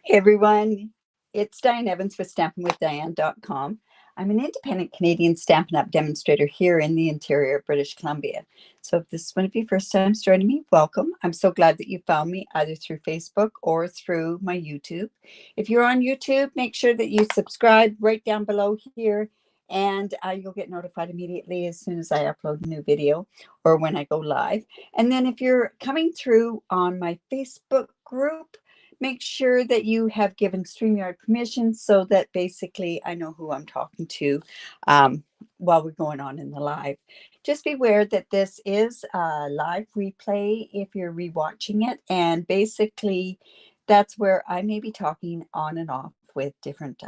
Hey everyone, it's Diane Evans with stampingwithdiane.com. I'm an independent Canadian Stampin' Up demonstrator here in the interior of British Columbia. So if this is one of your first times joining me, welcome. I'm so glad that you found me either through Facebook or through my YouTube. If you're on YouTube, make sure that you subscribe right down below here, and you'll get notified immediately as soon as I upload a new video or when I go live. And then if you're coming through on my Facebook group, make sure that you have given StreamYard permission so that basically I know who I'm talking to while we're going on in the live. Just be aware that this is a live replay if you're rewatching it, and basically that's where I may be talking on and off with different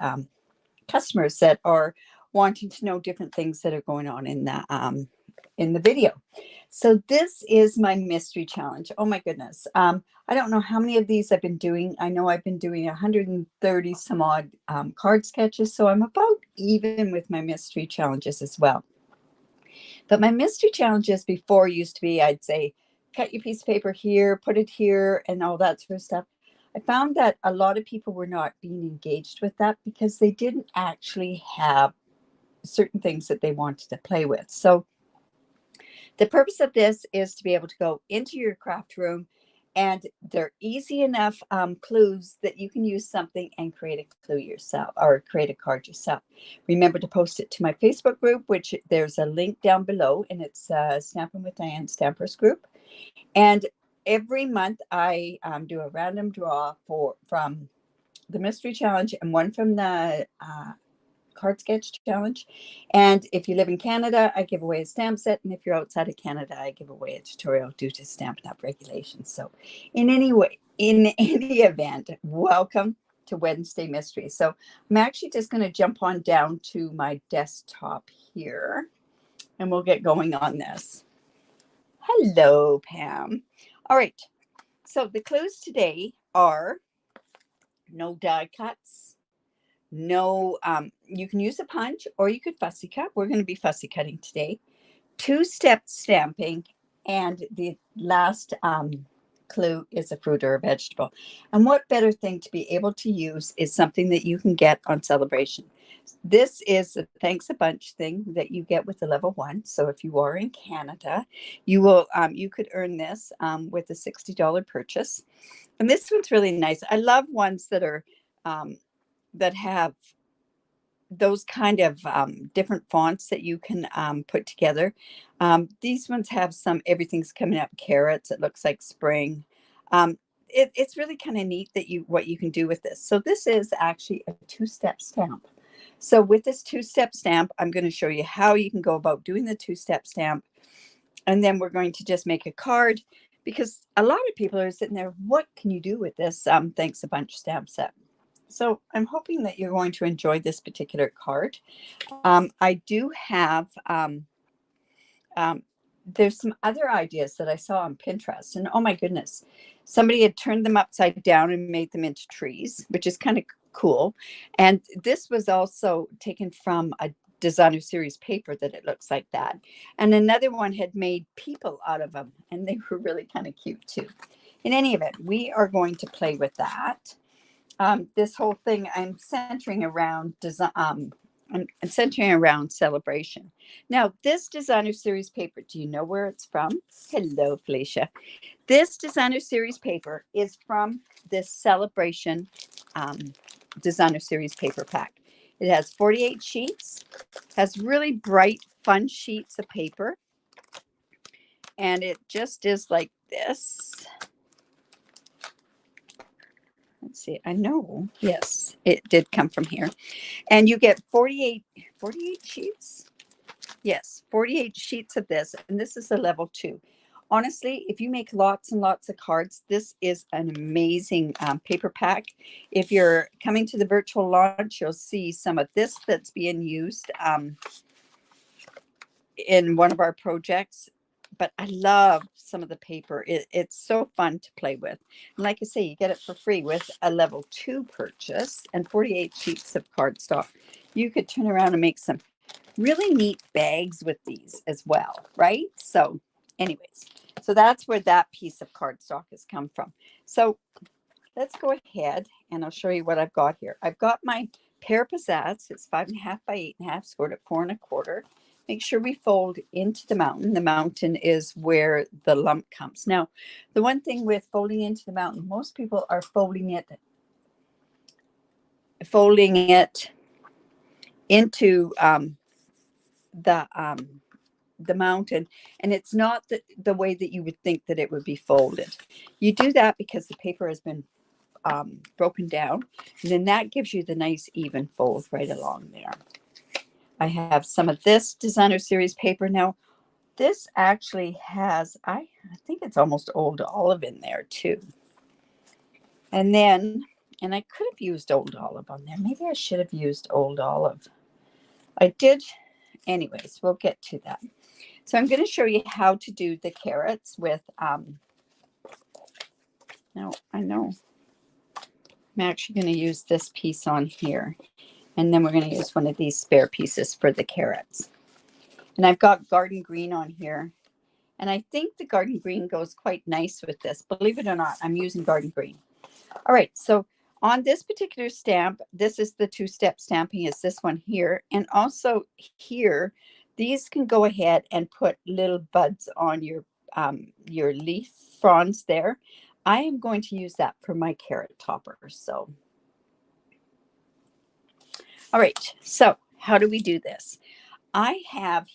customers that are wanting to know different things that are going on in the video. So this is my mystery challenge. Oh my goodness. I don't know how many of these I've been doing. I know I've been doing 130 some odd card sketches. So I'm about even with my mystery challenges as well. But my mystery challenges before used to be, I'd say, cut your piece of paper here, put it here, and all that sort of stuff. I found that a lot of people were not being engaged with that because they didn't actually have certain things that they wanted to play with. So the purpose of this is to be able to go into your craft room, and they're easy enough clues that you can use something and create a clue yourself or create a card yourself. Remember to post it to my Facebook group, which there's a link down below, and it's Stampin' with Diane Stampers group. And every month I do a random draw from the mystery challenge and one from the card sketch challenge. And if you live in Canada, I give away a stamp set, and if you're outside of Canada, I give away a tutorial due to Stampin' Up regulations. So in any event, welcome to Wednesday Mystery. So I'm actually just going to jump on down to my desktop here, and we'll get going on this. Hello, Pam. All right, so the clues today are no die cuts. No, you can use a punch or you could fussy cut. We're going to be fussy cutting today. Two-step stamping, and the last clue is a fruit or a vegetable. And what better thing to be able to use is something that you can get on Celebration. This is a thanks a bunch thing that you get with the level 1. So if you are in Canada, you will you could earn this with a $60 purchase. And this one's really nice. I love ones that are that have those kind of different fonts that you can put together. These ones have some, everything's coming up carrots. It looks like spring. It's really kind of neat that what you can do with this. So this is actually a two-step stamp. So with this two-step stamp, I'm going to show you how you can go about doing the two-step stamp. And then we're going to just make a card, because a lot of people are sitting there, what can you do with this thanks a bunch stamp set? So I'm hoping that you're going to enjoy this particular card. I do have, there's some other ideas that I saw on Pinterest, and oh my goodness, somebody had turned them upside down and made them into trees, which is kind of cool. And this was also taken from a designer series paper that it looks like that. And another one had made people out of them, and they were really kind of cute too. In any event, we are going to play with that. This whole thing I'm centering around design. I'm centering around Celebration. Now, this designer series paper, do you know where it's from? Hello, Felicia. This designer series paper is from this Celebration designer series paper pack. It has 48 sheets, has really bright, fun sheets of paper, and it just is like this. Let's see, I know, yes, it did come from here. And you get 48 sheets. Yes, 48 sheets of this. And this is a level 2. Honestly, if you make lots and lots of cards, this is an amazing paper pack. If you're coming to the virtual launch, you'll see some of this that's being used in one of our projects. But I love some of the paper. It's so fun to play with. And like I say, you get it for free with a level 2 purchase and 48 sheets of cardstock. You could turn around and make some really neat bags with these as well, right? So anyways, so that's where that piece of cardstock has come from. So let's go ahead and I'll show you what I've got here. I've got my pear pizzazz. It's 5.5 by 8.5, scored at 4 1/4. Make sure we fold into the mountain. The mountain is where the lump comes. Now, the one thing with folding into the mountain, most people are folding it into the mountain, and it's not the way that you would think that it would be folded. You do that because the paper has been broken down, and then that gives you the nice even fold right along there. I have some of this designer series paper. Now this actually has, I think it's almost old olive in there too. And then, and I could have used old olive on there. Maybe I should have used old olive. I did. Anyways, we'll get to that. So I'm going to show you how to do the carrots with, now I know I'm actually going to use this piece on here. And then we're going to use one of these spare pieces for the carrots. And I've got garden green on here. And I think the garden green goes quite nice with this. Believe it or not, I'm using garden green. All right, so on this particular stamp, this is the two-step stamping, is this one here. And also here, these can go ahead and put little buds on your leaf fronds there. I am going to use that for my carrot toppers. So, all right, so how do we do this? I have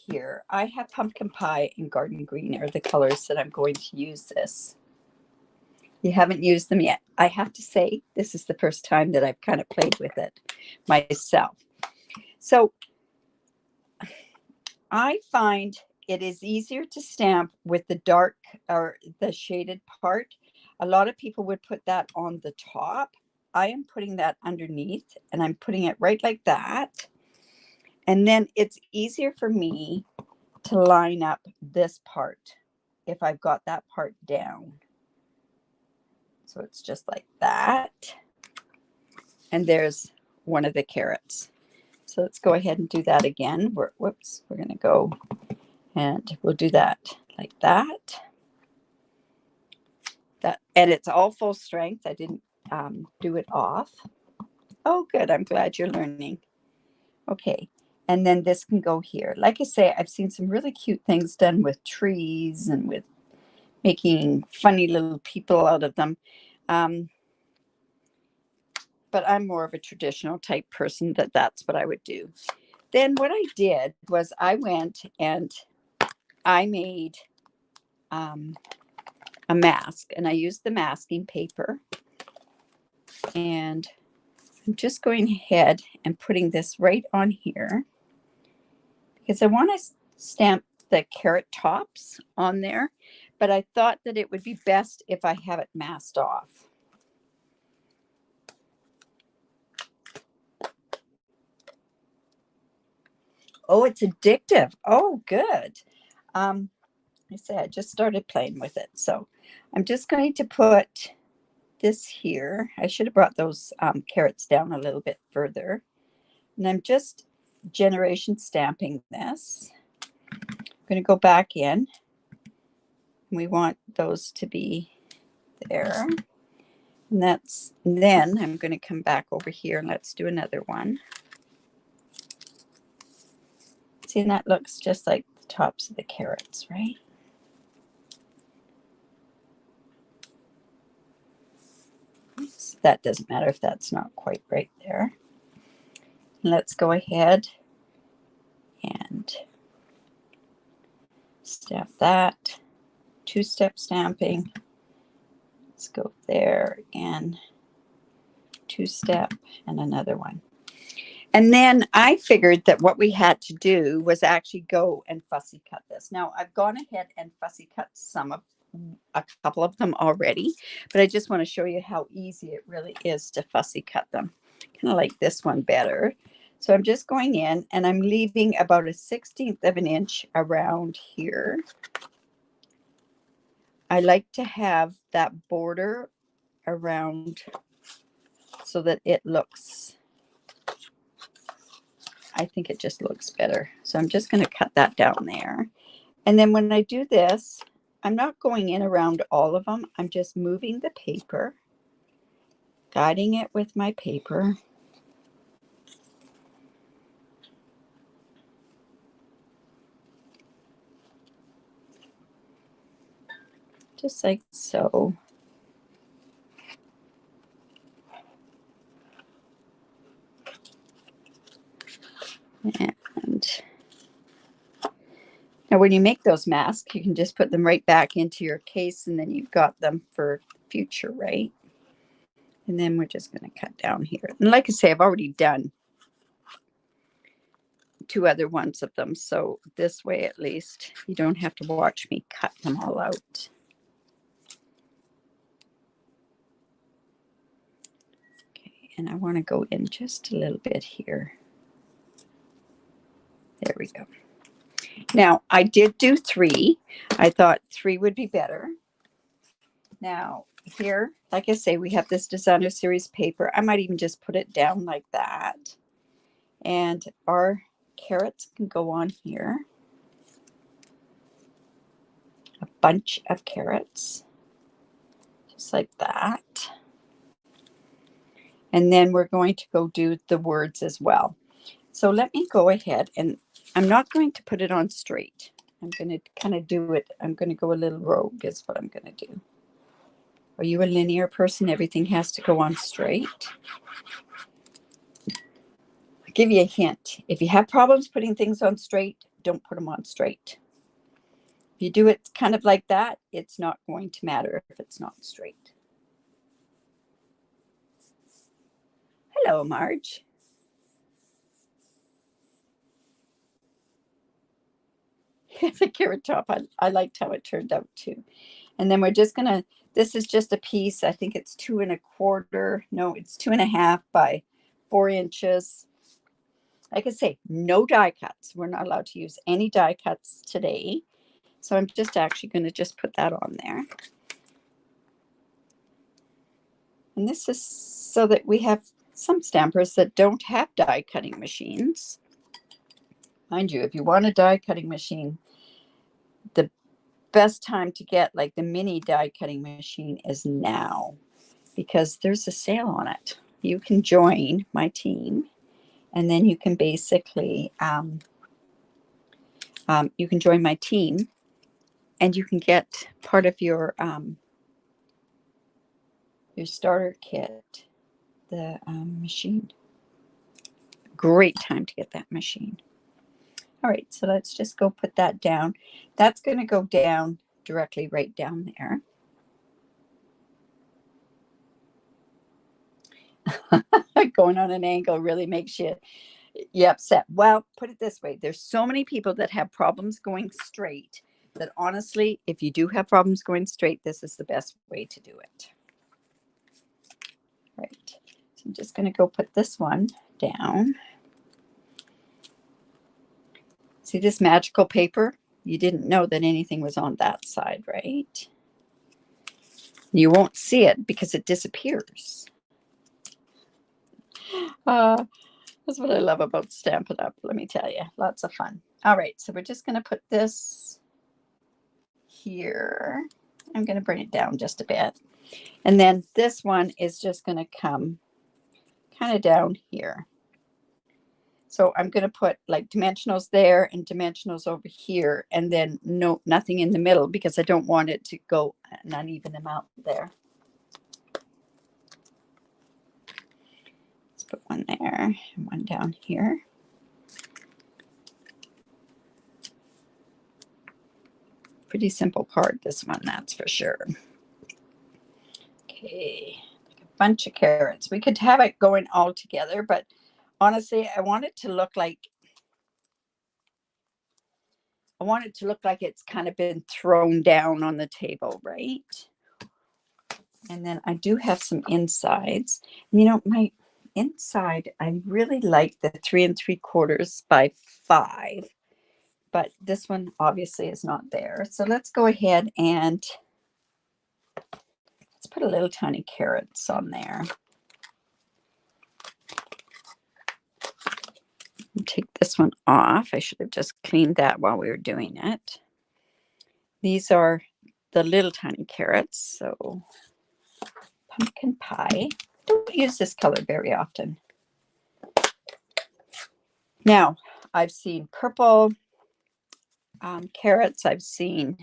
pumpkin pie and garden green are the colors that I'm going to use this. You haven't used them yet. I have to say, this is the first time that I've kind of played with it myself. So I find it is easier to stamp with the dark or the shaded part. A lot of people would put that on the top. I am putting that underneath, and I'm putting it right like that. And then it's easier for me to line up this part if I've got that part down. So it's just like that. And there's one of the carrots. So let's go ahead and do that again. We're going to go and we'll do that like that. And it's all full strength. I didn't do it off. Oh, good. I'm glad you're learning. Okay. And then this can go here. Like I say, I've seen some really cute things done with trees and with making funny little people out of them. But I'm more of a traditional type person that's what I would do. Then what I did was I went and I made a mask, and I used the masking paper. And I'm just going ahead and putting this right on here because I want to stamp the carrot tops on there, but I thought that it would be best if I have it masked off. Oh, it's addictive. Oh, good. I say I just started playing with it. So I'm just going to put this here. I should have brought those carrots down a little bit further. And I'm just generation stamping this. I'm going to go back in. We want those to be there. And then I'm going to come back over here and let's do another one. See, that looks just like the tops of the carrots, right? Oops, that doesn't matter if that's not quite right there. Let's go ahead and stamp that. Two-step stamping. Let's go there again. Two-step and another one. And then I figured that what we had to do was actually go and fussy cut this. Now I've gone ahead and fussy cut a couple of them already, but I just want to show you how easy it really is to fussy cut them. Kind of like this one better. So I'm just going in and I'm leaving about a 1/16 of an inch around here. I like to have that border around so that it looks, I think it just looks better. So I'm just going to cut that down there. And then when I do this, I'm not going in around all of them. I'm just moving the paper guiding it with my paper. Just like so. And now when you make those masks, you can just put them right back into your case, and then you've got them for future, right? And then we're just going to cut down here. And like I say, I've already done 2 other ones of them. So this way, at least, you don't have to watch me cut them all out. Okay, and I want to go in just a little bit here. There we go. Now, I did do 3. I thought 3 would be better. Now, here, like I say, we have this designer series paper. I might even just put it down like that. And our carrots can go on here. A bunch of carrots. Just like that. And then we're going to go do the words as well. So let me go ahead, and I'm not going to put it on straight. I'm going to kind of do it. I'm going to go a little rogue is what I'm going to do. Are you a linear person? Everything has to go on straight. I'll give you a hint. If you have problems putting things on straight, don't put them on straight. If you do it kind of like that, it's not going to matter if it's not straight. Hello, Marge. The carrot top, I liked how it turned out too. And then we're just gonna, this is just a piece. I think it's 2 1/4. No, it's 2 1/2 by 4 inches. Like I say, no die cuts. We're not allowed to use any die cuts today. So I'm just actually going to just put that on there. And this is so that we have some stampers that don't have die cutting machines. Mind you, if you want a die cutting machine, the best time to get like the mini die cutting machine is now, because there's a sale on it. You can join my team, and then you can basically you can join my team, and you can get part of your starter kit, the machine. Great time to get that machine. All right, so let's just go put that down. That's going to go down directly right down there. Going on an angle really makes you upset. Well, put it this way. There's so many people that have problems going straight that honestly, if you do have problems going straight, this is the best way to do it. Right. So I'm just going to go put this one down. See this magical paper? You didn't know that anything was on that side, right? You won't see it because it disappears. That's what I love about Stampin' Up, let me tell you. Lots of fun. All right, so we're just going to put this here. I'm going to bring it down just a bit. And then this one is just going to come kind of down here. So I'm going to put like dimensionals there and dimensionals over here, and then nothing in the middle because I don't want it to go an uneven amount there. Let's put one there and one down here. Pretty simple card, this one, that's for sure. Okay, like a bunch of carrots. We could have it going all together, but honestly, I want it to look like it's kind of been thrown down on the table, right? And then I do have some insides. You know, my inside, I really like the 3 3/4 by 5, but this one obviously is not there. So let's go ahead and let's put a little tiny carrots on there. Take this one off. I should have just cleaned that while we were doing it. These are the little tiny carrots, so pumpkin pie. don't use this color very often. Now, I've seen purple carrots. I've seen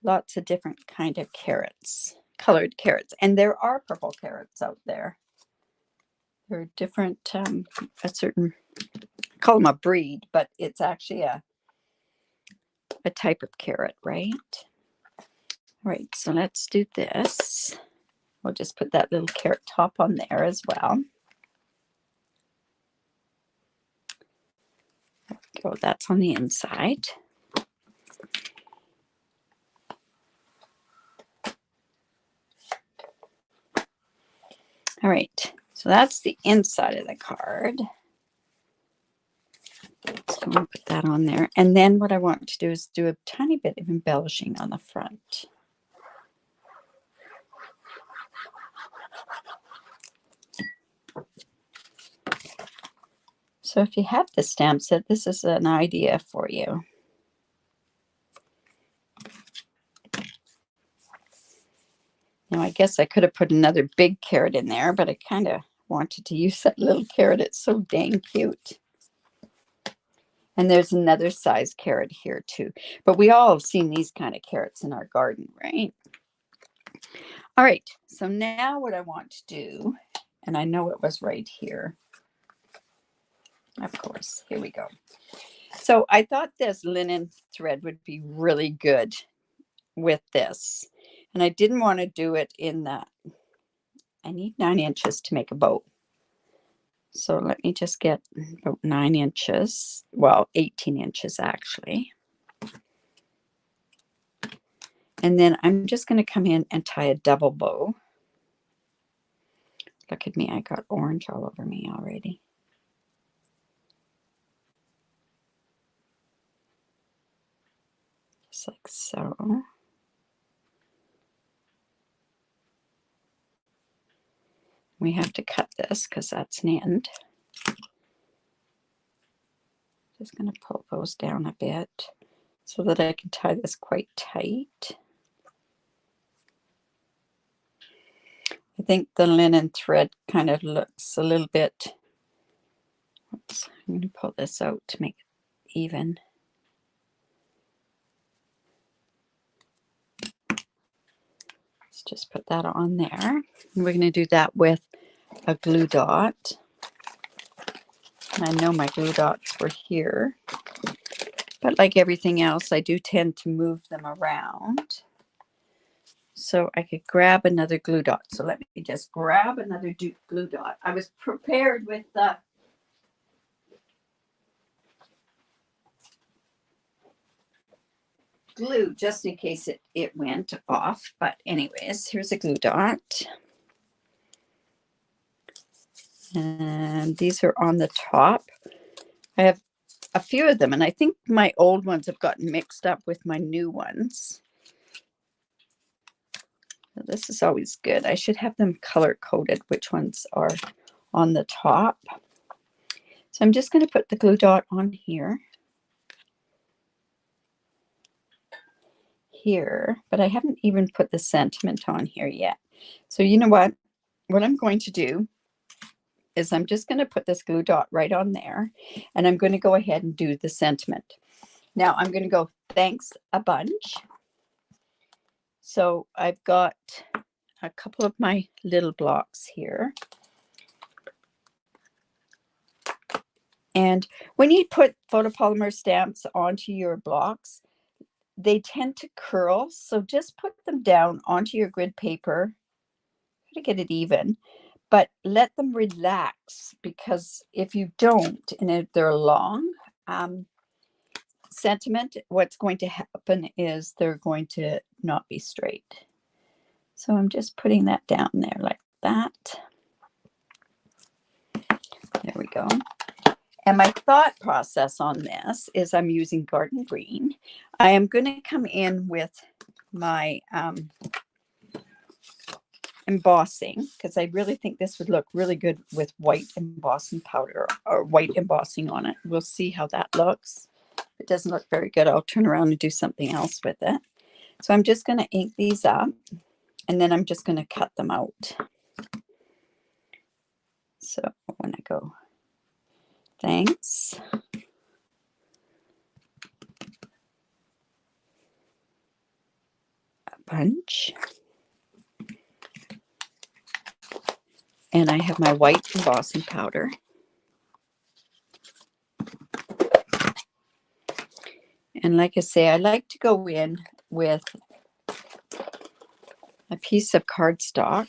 lots of different kind of carrots, colored carrots. And there are purple carrots out there. There are different, a certain, I call them a breed, but it's actually a type of carrot, right? All right, so let's do this. We'll just put that little carrot top on there as well. There we go, that's on the inside. All right, so that's the inside of the card. So I'm going to put that on there. And then what I want to do is do a tiny bit of embellishing on the front. So if you have the stamp set, this is an idea for you. Now, I guess I could have put another big carrot in there, but I kind of wanted to use that little carrot. It's so dang cute. And there's another size carrot here too. But we all have seen these kind of carrots in our garden, right? All right, so now what I want to do, and I know it was right here. Of course, here we go. So I thought this linen thread would be really good with this. And I didn't want to do it in that. I need 9 inches to make a bow. So let me just get about 9 inches. Well, 18 inches actually. And then I'm just going to come in and tie a double bow. Look at me, I got orange all over me already. Just like so. We have to cut this because that's an end. Just going to pull those down a bit so that I can tie this quite tight. I think the linen thread kind of looks a little bit, oops, I'm going to pull this out to make it even. Let's just put that on there. And we're going to do that with a glue dot. And I know my glue dots were here, but like everything else, I do tend to move them around. So I could grab another glue dot. So let me just grab another glue dot. I was prepared with the glue just in case it went off. But anyways, here's a glue dot. And these are on the top. I have a few of them, and I think my old ones have gotten mixed up with my new ones. This is always good. I should have them color coded, which ones are on the top. So I'm just going to put the glue dot on here. Here, but I haven't even put the sentiment on here yet. So you know what? What I'm going to do is I'm just going to put this glue dot right on there, and I'm going to go ahead and do the sentiment. Now I'm going to go thanks a bunch. So I've got a couple of my little blocks here. And when you put photopolymer stamps onto your blocks, they tend to curl. So just put them down onto your grid paper to get it even, but let them relax, because if you don't, and if they're long sentiment, what's going to happen is they're going to not be straight. So I'm just putting that down there like that. There we go. And my thought process on this is I'm using garden green. I am going to come in with my embossing, because I really think this would look really good with white embossing powder or white embossing on it. We'll see how that looks. If it doesn't look very good, I'll turn around and do something else with it. So I'm just going to ink these up. And then I'm just going to cut them out. So when I go, thanks. A bunch. And I have my white embossing powder. And like I say, I like to go in with a piece of cardstock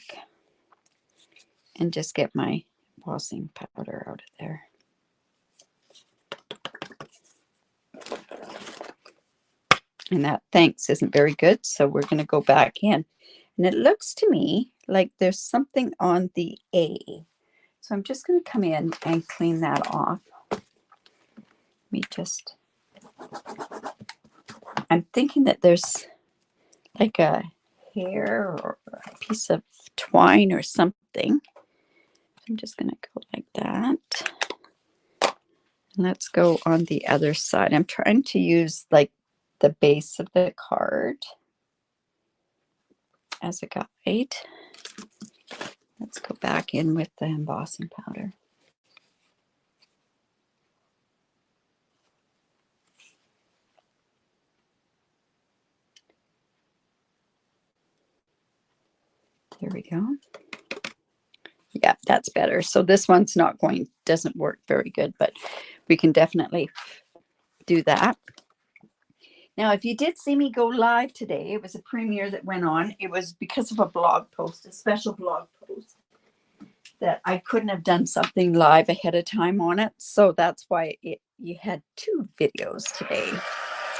and just get my embossing powder out of there. And that thanks isn't very good, so we're going to go back in. And it looks to me like there's something on the A. So I'm just going to come in and clean that off. I'm thinking that there's like a hair or a piece of twine or something. I'm just going to go like that. And let's go on the other side. I'm trying to use like the base of the card as a guide. Let's go back in with the embossing powder. There we go. Yeah, that's better. So this one's doesn't work very good, but we can definitely do that. Now, if you did see me go live today, it was a premiere that went on. It was because of a blog post, a special blog post, that I couldn't have done something live ahead of time on it. So that's why you had 2 videos today,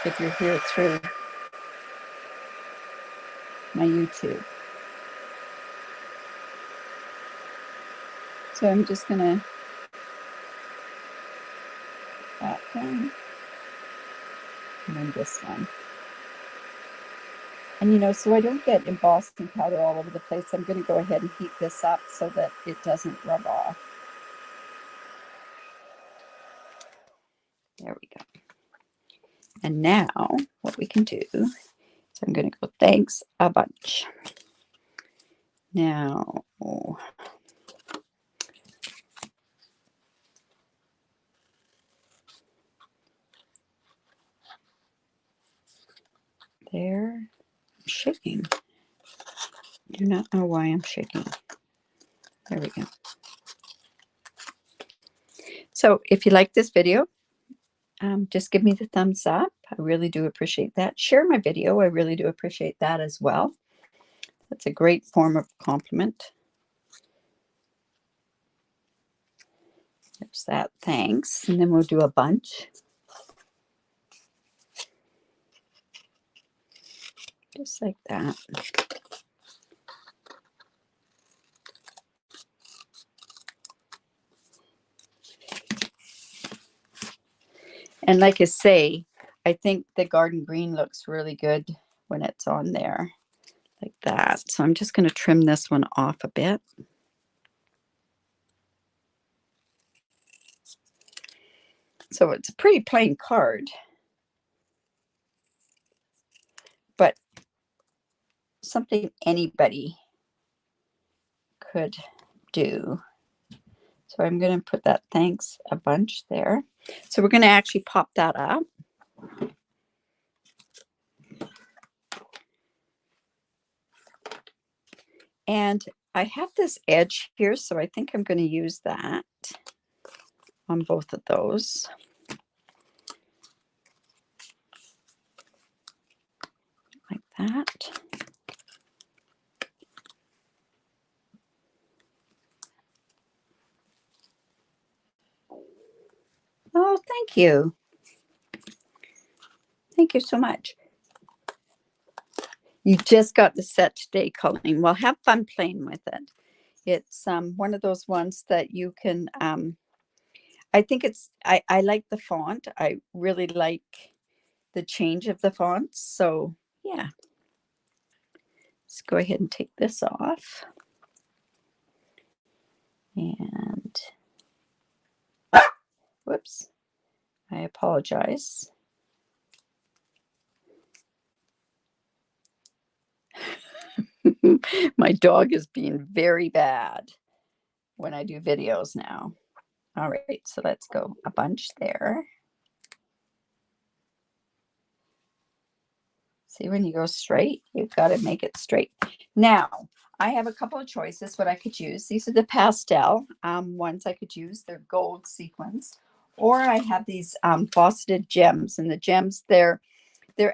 if you're here through my YouTube. So I'm just going to that one and then this one. And so I don't get embossing powder all over the place, I'm going to go ahead and heat this up so that it doesn't rub off. There we go. And now what we can do is I'm going to go thanks a bunch. Now, there, I'm shaking. Do not know why I'm shaking. There we go. So if you like this video, just give me the thumbs up. I really do appreciate that. Share my video. I really do appreciate that as well. That's a great form of compliment. There's that. Thanks. And then we'll do a bunch. Just like that. And like I say, I think the garden green looks really good when it's on there like that. So I'm just going to trim this one off a bit. So it's a pretty plain card, but something anybody could do. So I'm going to put that thanks a bunch there. So we're going to actually pop that up. And I have this edge here, so I think I'm going to use that on both of those. Like that. Oh, thank you. Thank you so much. You just got the set today, Colleen. Well, have fun playing with it. It's one of those ones that you can, I think I like the font. I really like the change of the fonts. So yeah, let's go ahead and take this off. And whoops, I apologize. My dog is being very bad when I do videos now. All right, so let's go a bunch there. See, when you go straight, you've got to make it straight. Now, I have a couple of choices what I could use. These are the pastel ones I could use. They're gold sequins. Or I have these faceted gems. And the gems, they're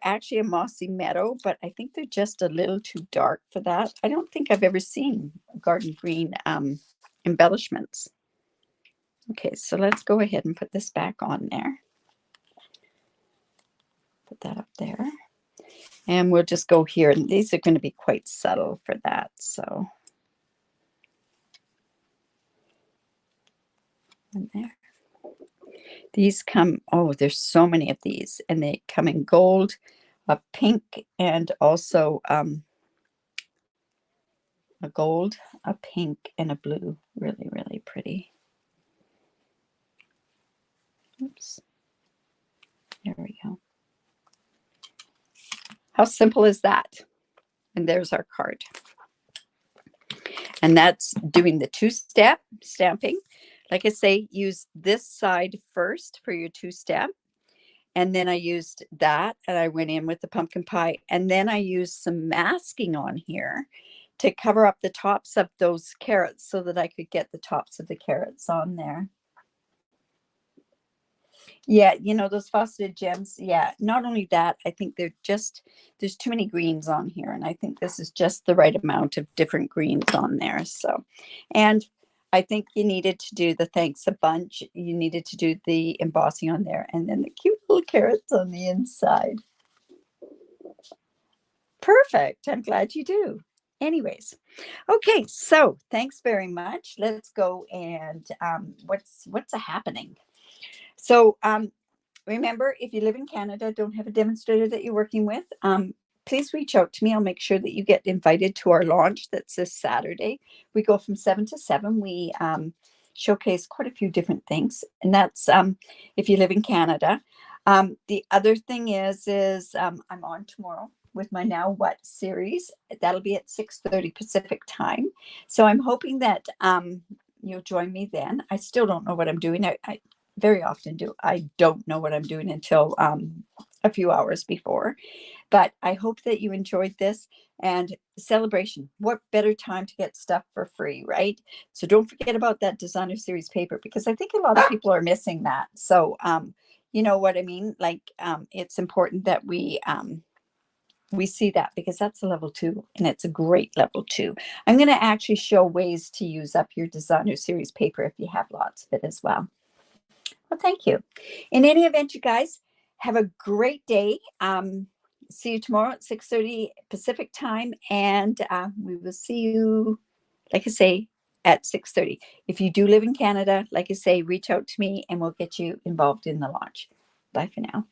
actually a mossy meadow, but I think they're just a little too dark for that. I don't think I've ever seen garden green embellishments. Okay, so let's go ahead and put this back on there. Put that up there. And we'll just go here. And these are going to be quite subtle for that. So, and there. These come, oh, there's so many of these. And they come in gold, a pink, and also a gold, a pink, and a blue. Really, really pretty. Oops. There we go. How simple is that? And there's our card. And that's doing the two-step stamping. Like I say, use this side first for your two-step. And then I used that and I went in with the pumpkin pie. And then I used some masking on here to cover up the tops of those carrots so that I could get the tops of the carrots on there. Yeah, you know, those faceted gems. Yeah, not only that, I think there's too many greens on here. And I think this is just the right amount of different greens on there. So, and I think you needed to do the thanks a bunch. You needed to do the embossing on there and then the cute little carrots on the inside. Perfect. I'm glad you do. Anyways, okay, so thanks very much. Let's go and what's happening. So remember, if you live in Canada, don't have a demonstrator that you're working with, please reach out to me. I'll make sure that you get invited to our launch that's this Saturday. We go from 7 to 7. We showcase quite a few different things. And that's if you live in Canada. The other thing is I'm on tomorrow with my Now What series. That'll be at 6:30 Pacific time. So I'm hoping that you'll join me then. I still don't know what I'm doing. I very often do. I don't know what I'm doing until a few hours before. But I hope that you enjoyed this and celebration. What better time to get stuff for free, right? So don't forget about that designer series paper because I think a lot of people are missing that. So you know what I mean? Like it's important that we see that because that's a level 2 and it's a great level 2. I'm going to actually show ways to use up your designer series paper if you have lots of it as well. Well, thank you. In any event, you guys have a great day. See you tomorrow at 6:30 Pacific time. And we will see you, like I say, at 6:30. If you do live in Canada, like I say, reach out to me and we'll get you involved in the launch. Bye for now.